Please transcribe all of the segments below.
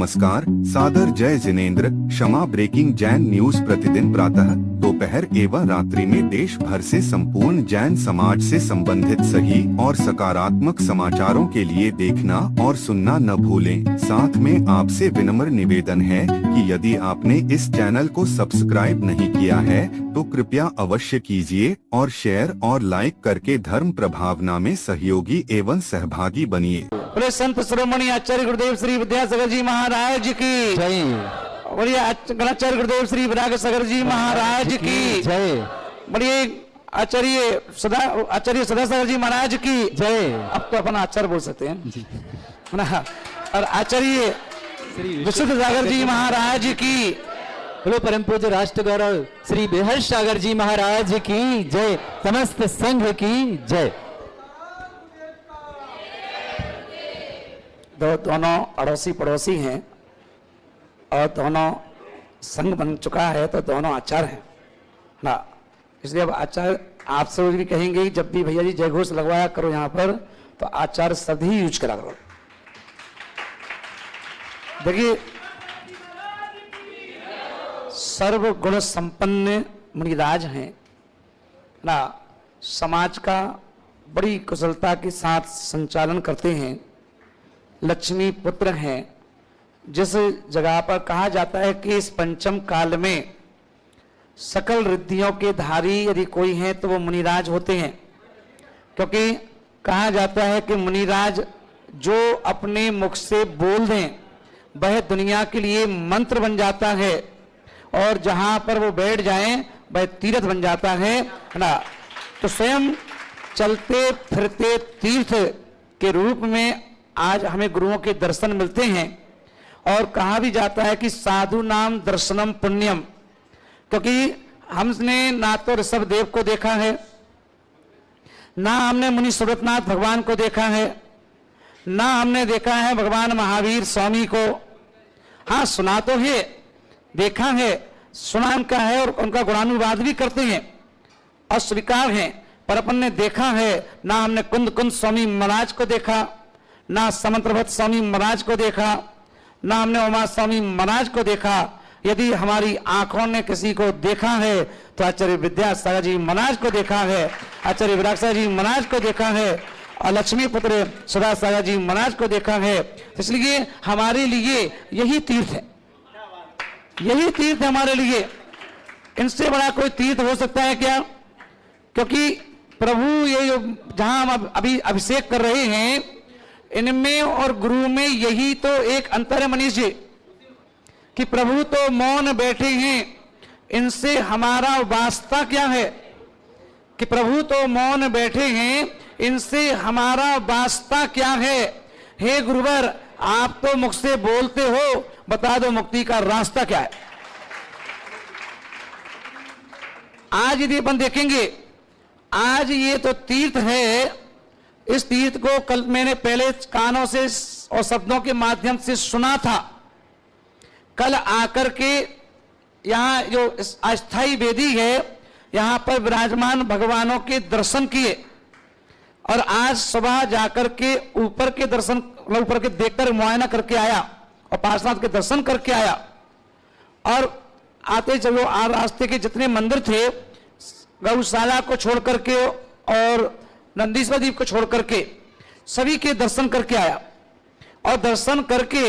नमस्कार, सादर जय जिनेंद्र। क्षमा ब्रेकिंग जैन न्यूज प्रतिदिन प्रातः, दोपहर एवं रात्रि में देश भर से संपूर्ण जैन समाज से संबंधित सही और सकारात्मक समाचारों के लिए देखना और सुनना न भूलें। साथ में आपसे विनम्र निवेदन है कि यदि आपने इस चैनल को सब्सक्राइब नहीं किया है तो कृपया अवश्य कीजिए और शेयर और लाइक करके धर्म प्रभावना में सहयोगी एवं सहभागी बनिए। बोले संत शिरोमणि आचार्य गुरुदेव श्री विद्यासागर जी महाराज की जय। बोलिए आचार्य गुरुदेव श्री विराग सागर जी महाराज की जय। बोलिए आचार्य सदासागर जी महाराज की जय। अब तो अपन आचार्य बोल सकते हैं ना। और आचार्य विशुद्ध सागर जी महाराज की। बोलो परम पूज्य राष्ट्र गौरव श्री बेहर्ष सागर जी महाराज की जय। समस्त संघ की जय। दोनों अड़ोसी पड़ोसी हैं और दोनों संघ बन चुका है तो दोनों आचार्य हैं ना। इसलिए अब आचार्य आपसे भी कहेंगे जब भी भैया जी जय घोष लगवाया करो यहाँ पर तो आचार्य शब्द ही यूज करा करो। देखिए सर्वगुण संपन्न मुनिराज हैं ना, समाज का बड़ी कुशलता के साथ संचालन करते हैं, लक्ष्मी पुत्र हैं। जिस जगह पर कहा जाता है कि इस पंचम काल में सकल रिद्धियों के धारी यदि कोई हैं तो वो मुनिराज होते हैं, क्योंकि कहा जाता है कि मुनिराज जो अपने मुख से बोल दें वह दुनिया के लिए मंत्र बन जाता है और जहां पर वो बैठ जाएं वह तीर्थ बन जाता है ना। तो स्वयं चलते फिरते तीर्थ के रूप में आज हमें गुरुओं के दर्शन मिलते हैं। और कहा भी जाता है कि साधु नाम दर्शनम पुण्यम, क्योंकि हमने ना तो ऋषभ देव को देखा है, ना हमने मुनि सुब्रतनाथ भगवान को देखा है, ना हमने देखा है भगवान महावीर स्वामी को। हाँ सुना तो है, देखा है, सुना उनका है और उनका गुणानुवाद भी करते हैं और स्वीकार है, पर अपन ने देखा है ना हमने कुंद कुंद स्वामी महाराज को देखा, ना समंत्रभट्ट स्वामी महाराज को देखा, ना हमने उमा स्वामी महाराज को देखा। यदि हमारी आंखों ने किसी को देखा है तो आचार्य विद्यासागर जी महाराज को देखा है, आचार्य विराग सागर जी महाराज को देखा है और लक्ष्मी पुत्र सदासागर जी महाराज को देखा है। इसलिए हमारे लिए यही तीर्थ है, यही तीर्थ है हमारे लिए। इनसे बड़ा कोई तीर्थ हो सकता है क्या? क्योंकि प्रभु ये जहां हम अभी अभिषेक कर रहे हैं इनमें और गुरु में यही तो एक अंतर है मनीष जी, कि प्रभु तो मौन बैठे हैं, इनसे हमारा वास्ता क्या है? कि प्रभु तो मौन बैठे हैं, इनसे हमारा वास्ता क्या है? हे गुरुवर आप तो मुख से बोलते हो, बता दो मुक्ति का रास्ता क्या है? आज यदि अपन देखेंगे, आज ये तो तीर्थ है, इस तीर्थ को कल मैंने पहले कानों से और शब्दों के माध्यम से सुना था। कल आकर के यहाँ जो अस्थाई वेदी है यहाँ पर विराजमान भगवानों के दर्शन किए और आज सुबह जाकर के ऊपर के दर्शन, ऊपर के देखकर मुआयना करके आया और पार्श्वनाथ के दर्शन करके आया। और आते चलो रास्ते के जितने मंदिर थे गौशाला को छोड़ करके और नंदीश्वर द्वीप को छोड़ करके सभी के दर्शन करके आया। और दर्शन करके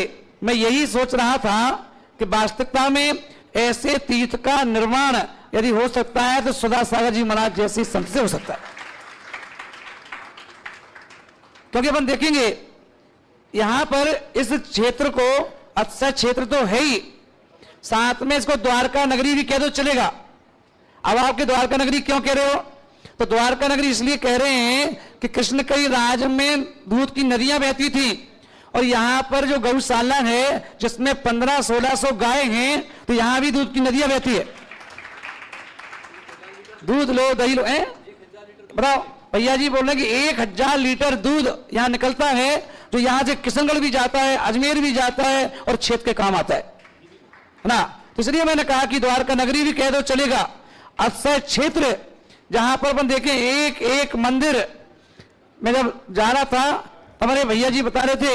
मैं यही सोच रहा था कि वास्तविकता में ऐसे तीर्थ का निर्माण यदि हो सकता है तो सदासागर जी महाराज जैसे संत से हो सकता है। क्योंकि अपन देखेंगे यहां पर इस क्षेत्र को, अच्छा क्षेत्र तो है ही, साथ में इसको द्वारका नगरी भी कह दो चलेगा। अब आपके द्वारका नगरी क्यों कह रहे हो? तो द्वारका नगरी इसलिए कह रहे हैं कि कृष्ण के राज में दूध की नदियां बहती थी और यहां पर जो गौशाला है जिसमें 1500-1600 गाय हैं तो यहां भी दूध की नदियां बहती है। दूध लो दही लो, बताओ भैया जी बोल रहे हैं कि 1000 लीटर दूध यहां निकलता है, जो यहां से किशनगढ़ भी जाता है, अजमेर भी जाता है और क्षेत्र के काम आता है ना। तो इसलिए मैंने कहा कि द्वारका नगरी भी कह दो चलेगा। अक्षय क्षेत्र जहां पर अपन देखें एक एक मंदिर, मैं जब जा रहा था हमारे भैया जी बता रहे थे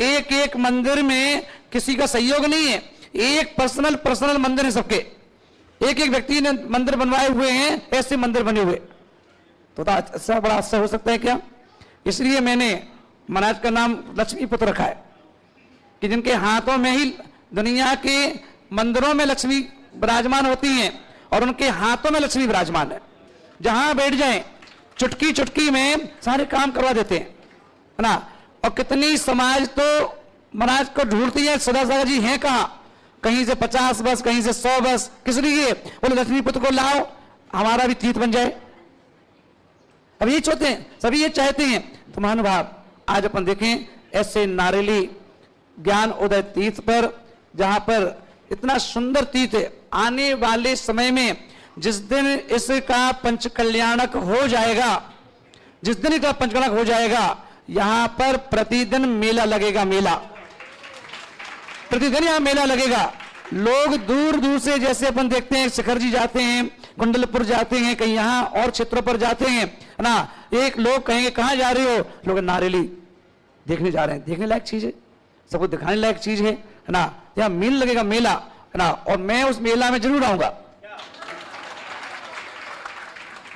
एक एक मंदिर में किसी का सहयोग नहीं है, एक पर्सनल मंदिर है सबके, एक एक व्यक्ति ने मंदिर बनवाए हुए हैं, ऐसे मंदिर बने हुए। तो अच्छा बड़ा अच्छा हो सकता है क्या? इसलिए मैंने महाराज का नाम लक्ष्मी पुत्र रखा है कि जिनके हाथों में ही दुनिया के मंदिरों में लक्ष्मी विराजमान होती हैं और उनके हाथों में लक्ष्मी विराजमान है। जहां बैठ जाएं चुटकी चुटकी में सारे काम करवा देते हैं, है ना। और कितनी समाज तो महाराज को ढूंढती है, सदा सागर जी हैं कहाँ, कहीं से 50 बस, कहीं से 100 बस, किस लिए? बोले लक्ष्मी पुत्र को लाओ, हमारा भी तीर्थ बन जाए। अब ये चाहते हैं, सभी ये चाहते हैं। तो महानुभाव आज अपन देखें ऐसे नारेली ज्ञान उदय तीर्थ पर, जहां पर इतना सुंदर तीर्थ है, आने वाले समय में जिस दिन इसका पंचकल्याणक हो जाएगा, जिस दिन इसका पंचकल्याणक हो जाएगा, यहां पर प्रतिदिन मेला लगेगा, मेला प्रतिदिन यहां मेला लगेगा। लोग दूर दूर से, जैसे अपन देखते हैं शिखर जी जाते हैं, कुंडलपुर जाते हैं, कहीं यहां और क्षेत्रों पर जाते हैं, है ना। एक लोग कहेंगे कहां जा रहे हो, लोग नारेली देखने जा रहे हैं। देखने लायक चीज है, सबको दिखाने लायक चीज है ना। यहां मेला लगेगा, मेला, है ना। और मैं उस मेला में जरूर आऊंगा।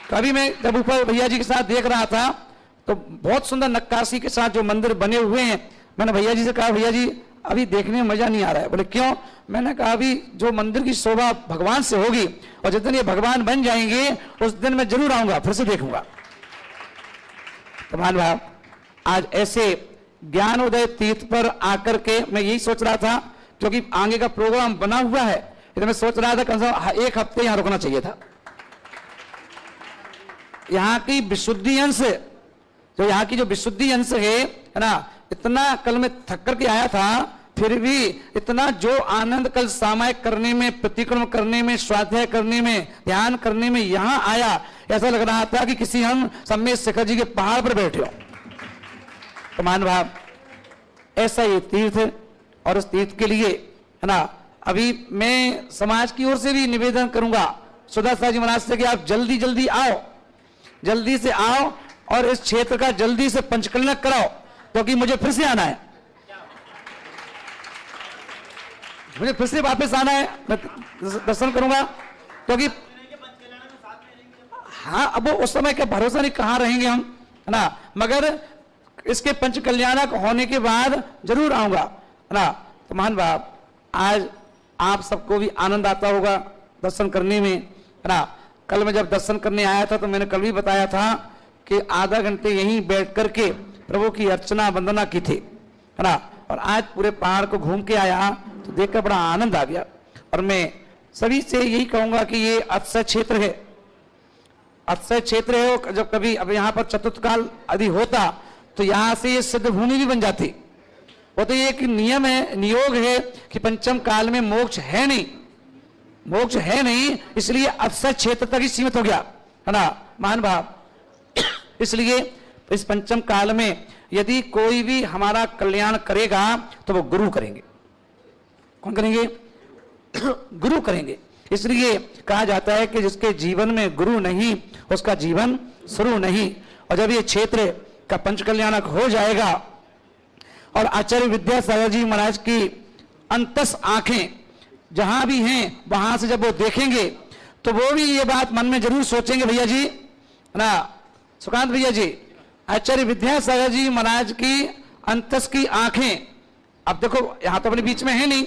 कभी मैं जब ऊपर भैया जी के साथ देख रहा था तो बहुत सुंदर नक्काशी के साथ जो मंदिर बने हुए हैं, मैंने भैया जी से कहा भैया जी अभी देखने में मजा नहीं आ रहा है। बोले क्यों? मैंने कहा अभी जो मंदिर की शोभा भगवान से होगी और जिस दिन ये भगवान बन जाएंगे उस दिन मैं जरूर आऊंगा, फिर से देखूंगा। तो मान भाव आज ऐसे ज्ञान उदय तीर्थ पर आकर के मैं यही सोच रहा था, क्योंकि आगे का प्रोग्राम बना हुआ है, तो मैं सोच रहा था कम से कम 1 हफ्ते यहां रुकना चाहिए था। यहाँ की विशुद्धि अंश, जो यहाँ की जो विशुद्धि अंश है ना, इतना कल में थक करके आया था, फिर भी इतना जो आनंद कल सामायिक करने में, प्रतिक्रमण करने में, स्वाध्याय करने में, ध्यान करने में यहाँ आया, ऐसा लग रहा था कि किसी हम सम्मेत शिखर जी के पहाड़ पर बैठे हो। तो मान भाव ऐसा ये तीर्थ है, और उस तीर्थ के लिए, है ना, अभी मैं समाज की ओर से भी निवेदन करूंगा सुधा जी महाराज से कि आप जल्दी जल्दी आओ, जल्दी से आओ और इस क्षेत्र का जल्दी से पंचकल्याणक कराओ, क्योंकि मुझे फिर से आना है, मुझे फिर से वापस आना है, मैं दर्शन करूंगा। क्योंकि हाँ, अब वो उस समय का भरोसा नहीं, कहाँ रहेंगे हम, है ना। मगर इसके पंचकल्याणक होने के बाद जरूर आऊंगा, है ना। तो महान बाप आज आप सबको भी आनंद आता होगा दर्शन करने में, है ना। कल मैं जब दर्शन करने आया था तो मैंने कल भी बताया था कि आधा घंटे यहीं बैठ करके प्रभु की अर्चना वंदना की थी, है ना। और आज पूरे पहाड़ को घूम के आया तो देखकर बड़ा आनंद आ गया। और मैं सभी से यही कहूंगा कि ये अक्षय क्षेत्र है, अक्षय क्षेत्र है। जब कभी अब यहाँ पर चतुर्थकाल आदि होता तो यहाँ से ये सिद्ध भूमि भी बन जाती। वो तो ये एक नियम है, नियोग है कि पंचम काल में मोक्ष है नहीं, मोक्ष है नहीं, इसलिए अक्षय क्षेत्र तक ही सीमित हो गया, है ना महान भाव। इसलिए इस पंचम काल में यदि कोई भी हमारा कल्याण करेगा तो वो गुरु करेंगे। कौन करेंगे? गुरु करेंगे। इसलिए कहा जाता है कि जिसके जीवन में गुरु नहीं उसका जीवन शुरू नहीं। और जब ये क्षेत्र का पंचकल्याणक हो जाएगा और आचार्य विद्यासागर जी महाराज की अंतस आंखें जहां भी हैं वहां से जब वो देखेंगे तो वो भी ये बात मन में जरूर सोचेंगे, भैया जी, है ना, सुकांत भैया जी, आचार्य विद्यासागर जी महाराज की अंतस की आंखें, अब देखो यहां तो अपने बीच में है नहीं,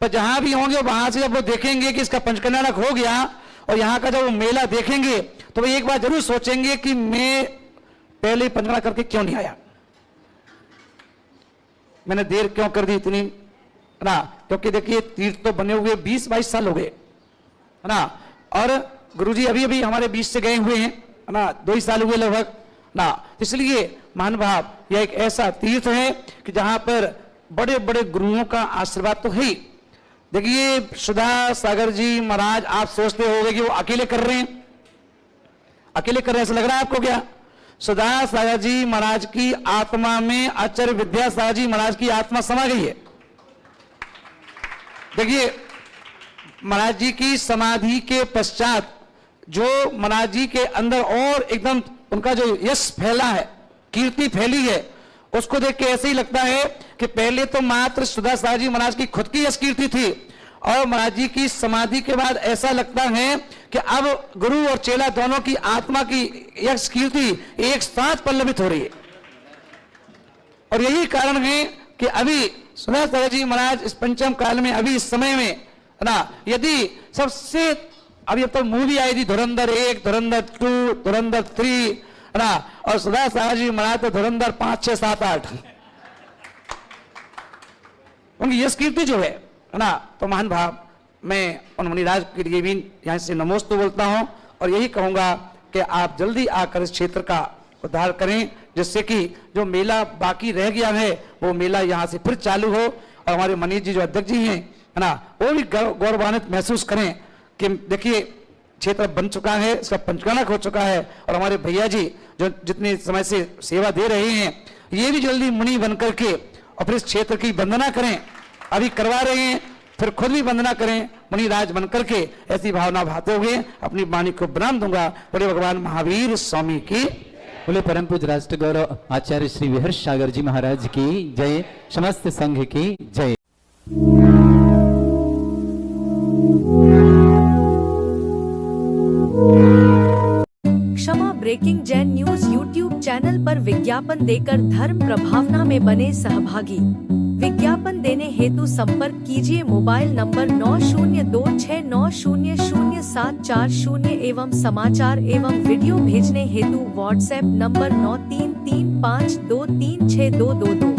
पर जहां भी होंगे वहां से जब वो देखेंगे कि इसका पंचकल्याणक हो गया और यहाँ का जब वो मेला देखेंगे तो वो एक बार जरूर सोचेंगे कि मैं पहले पंचकल्याण करके क्यों नहीं आया, मैंने देर क्यों कर दी इतनी, है ना। क्योंकि देखिए तीर्थ तो बने हुए 20-22 साल हो गए, है ना। और गुरुजी अभी अभी हमारे बीच से गए हुए हैं, है ना, 2 ही साल हुए लगभग ना। इसलिए महान भाव यह एक ऐसा तीर्थ है कि जहां पर बड़े बड़े गुरुओं का आशीर्वाद तो है ही। देखिए सुधा सागर जी महाराज, आप सोचते होंगे कि वो अकेले कर रहे हैं, अकेले कर रहे हैं, ऐसा लग रहा है आपको क्या? सुधा सागर जी महाराज की आत्मा में आचार्य विद्यासागर जी महाराज की आत्मा समा गई है। देखिए महाराज जी की समाधि के पश्चात जो महाराज जी के अंदर और एकदम उनका जो यश फैला है, कीर्ति फैली है, उसको देख के ऐसे ही लगता है कि पहले तो मात्र सुधा सागर जी महाराज की खुद की कीर्ति थी, और महाराज जी की समाधि के बाद ऐसा लगता है कि अब गुरु और चेला दोनों की आत्मा की यश कीर्ति एक साथ पल्लवित हो रही है। और यही कारण है कि अभी सुधा सागर जी महाराज इस पंचम काल में, अभी इस समय में ना, यदि सबसे अभी अब तक मूवी आई थी धुरंधर 1, धुरंधर 2, धुरंधर 3 ना, और सुधा सागर जी महाराज तो धुरंधर 5, 6, 7, 8, उनकी यश कीर्ति जो है ना, तो महान भाव मैं उन मुनिराज के लिए भी यहाँ से नमोस्तु बोलता हूँ, और यही कहूंगा कि आप जल्दी आकर इस क्षेत्र का उद्धार करें, जिससे कि जो मेला बाकी रह गया है वो मेला यहाँ से फिर चालू हो, और हमारे मनीष जी जो अध्यक्ष जी हैं है ना, वो भी गौरवान्वित महसूस करें कि देखिए क्षेत्र बन चुका है, इसका पंचकर्णक हो चुका है, और हमारे भैया जी जो जितने समय से सेवा दे रहे हैं, ये भी जल्दी मुनि बन करके और फिर इस क्षेत्र की वंदना करें। अभी करवा रहे हैं, फिर खुद भी वंदना करें मुनि राज बन करके। ऐसी भावना भाते हुए अपनी वाणी को विराम दूंगा। बोले भगवान महावीर स्वामी की, बोले परम पूज्य राष्ट्र गौरव आचार्य श्री विहर्ष सागर जी महाराज की जय, समस्त संघ की जय। Kshama breaking Jain news YouTube channel पर विज्ञापन देकर धर्म प्रभावना में बने सहभागी। विज्ञापन देने हेतु संपर्क कीजिए मोबाइल नंबर 9026900740 एवं समाचार एवं वीडियो भेजने हेतु WhatsApp number 9335236222।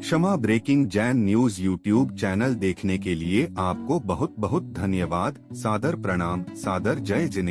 Kshama breaking Jain news YouTube channel देखने के लिए आपको बहुत बहुत धन्यवाद। सादर प्रणाम, सादर जय जिनेंद्र।